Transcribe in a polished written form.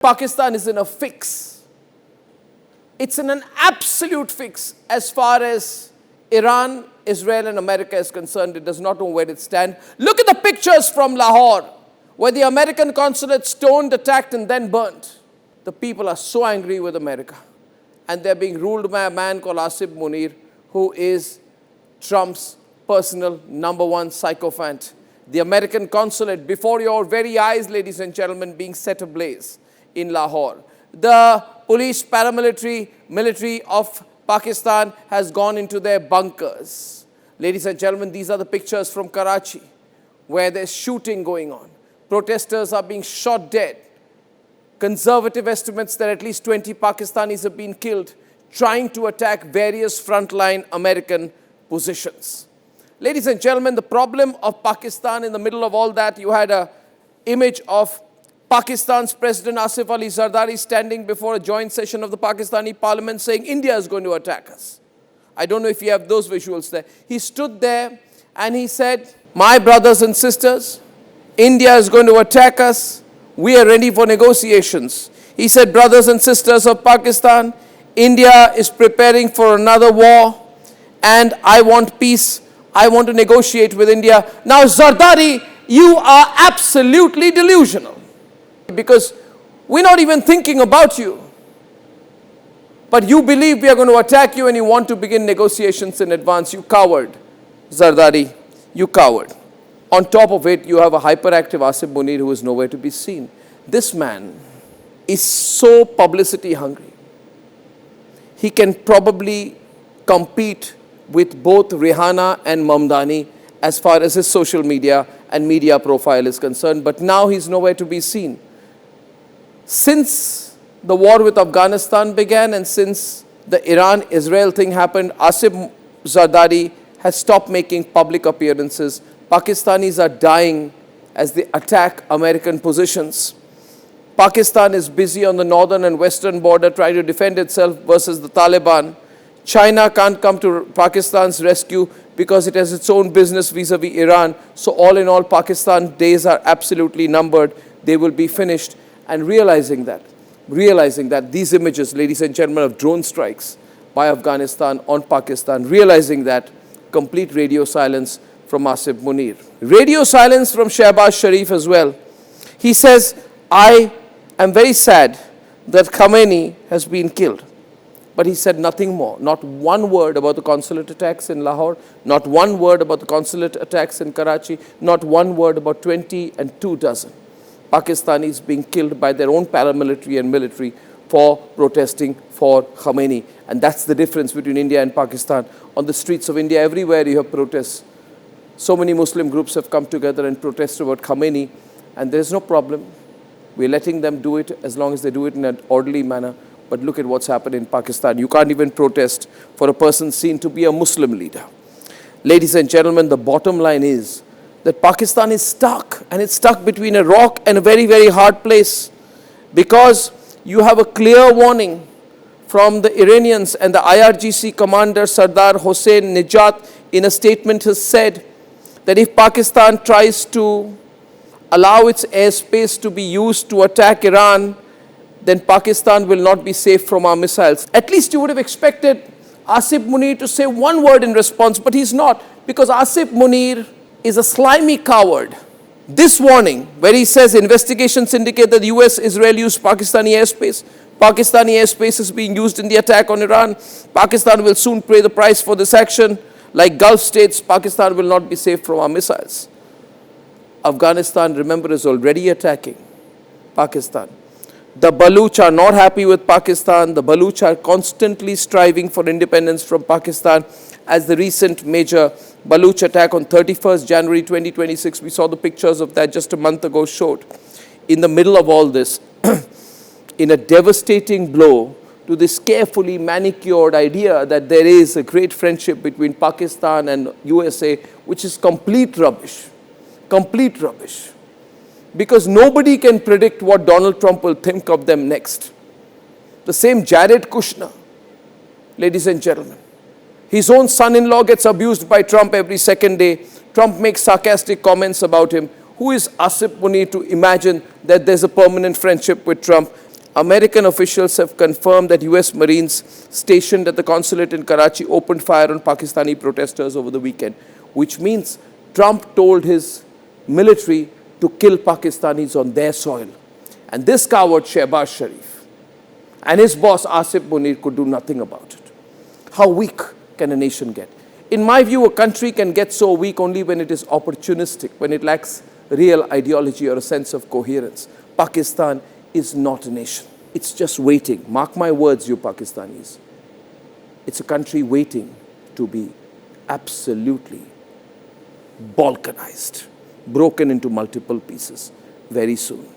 Pakistan is in a fix. It's in an absolute fix as far as Iran, Israel and America is concerned. It does not know where it stands. Look at the pictures from Lahore, where the American consulate stoned, attacked and then burnt. The people are so angry with America. And they're being ruled by a man called Munir, who is Trump's personal #1 sycophant. The American consulate, before your very eyes, ladies and gentlemen, being set ablaze in Lahore. The police, military of Pakistan has gone into their bunkers. Ladies and gentlemen, these are the pictures from Karachi, where there's shooting going on. Protesters are being shot dead. Conservative estimates that at least 20 Pakistanis have been killed trying to attack various frontline American positions. Ladies and gentlemen, the problem of Pakistan in the middle of all that, you had an image of Pakistan's President Asif Ali Zardari standing before a joint session of the Pakistani parliament saying India is going to attack us. I don't know if you have those visuals there. He stood there and he said, "My brothers and sisters, India is going to attack us. We are ready for negotiations." He said, "Brothers and sisters of Pakistan, India is preparing for another war and I want peace. I want to negotiate with India." Now, Zardari, you are absolutely delusional, because we're not even thinking about you. But you believe we are going to attack you and you want to begin negotiations in advance. You coward, Zardari, you coward. On top of it, you have a hyperactive Asif Munir who is nowhere to be seen. This man is so publicity hungry. He can probably compete with both Rihanna and Mamdani as far as his social media and media profile is concerned. But now he's nowhere to be seen. Since the war with Afghanistan began and since the Iran-Israel thing happened, Asif Zardari has stopped making public appearances. Pakistanis are dying as they attack American positions. Pakistan is busy on the northern and western border trying to defend itself versus the Taliban. China can't come to Pakistan's rescue because it has its own business vis-a-vis Iran. So all in all, Pakistan's days are absolutely numbered. They will be finished. And realizing that these images, ladies and gentlemen, of drone strikes by Afghanistan on Pakistan, realizing that, complete radio silence from Asif Munir. Radio silence from Shehbaz Sharif as well. He says, "I am very sad that Khamenei has been killed." But he said nothing more. Not one word about the consulate attacks in Lahore. Not one word about the consulate attacks in Karachi. Not one word about 20 and 2 dozen Pakistanis being killed by their own paramilitary and military for protesting for Khamenei. And that's the difference between India and Pakistan. On the streets of India, everywhere you have protests. So many Muslim groups have come together and protested about Khamenei, and there's no problem. We're letting them do it as long as they do it in an orderly manner. But look at what's happened in Pakistan. You can't even protest for a person seen to be a Muslim leader. Ladies and gentlemen, the bottom line is that Pakistan is stuck, and it's stuck between a rock and a very, very hard place, because you have a clear warning from the Iranians, and the IRGC commander Sardar Hossein Nejat in a statement has said that if Pakistan tries to allow its airspace to be used to attack Iran, then Pakistan will not be safe from our missiles. At least you would have expected Asif Munir to say one word in response, but he's not, because Asif Munir is a slimy coward. This warning, where he says investigations indicate that the US, Israel used Pakistani airspace. Pakistani airspace is being used in the attack on Iran. Pakistan will soon pay the price for this action. Like Gulf states, Pakistan will not be safe from our missiles. Afghanistan, remember, is already attacking Pakistan. The Baluch are not happy with Pakistan. The Baluch are constantly striving for independence from Pakistan, as the recent major Baluch attack on 31st January 2026, we saw the pictures of that just a month ago, showed. In the middle of all this, in a devastating blow to this carefully manicured idea that there is a great friendship between Pakistan and USA, which is complete rubbish. Complete rubbish. Because nobody can predict what Donald Trump will think of them next. The same Jared Kushner, ladies and gentlemen. His own son-in-law gets abused by Trump every second day. Trump makes sarcastic comments about him. Who is Asif Munir to imagine that there's a permanent friendship with Trump? American officials have confirmed that US Marines stationed at the consulate in Karachi opened fire on Pakistani protesters over the weekend, which means Trump told his military to kill Pakistanis on their soil. And this coward Shehbaz Sharif and his boss Asif Munir could do nothing about it. How weak can a nation get? In my view, a country can get so weak only when it is opportunistic, when it lacks real ideology or a sense of coherence. Pakistan is not a nation. It's just waiting. Mark my words, you Pakistanis. It's a country waiting to be absolutely balkanized, broken into multiple pieces very soon.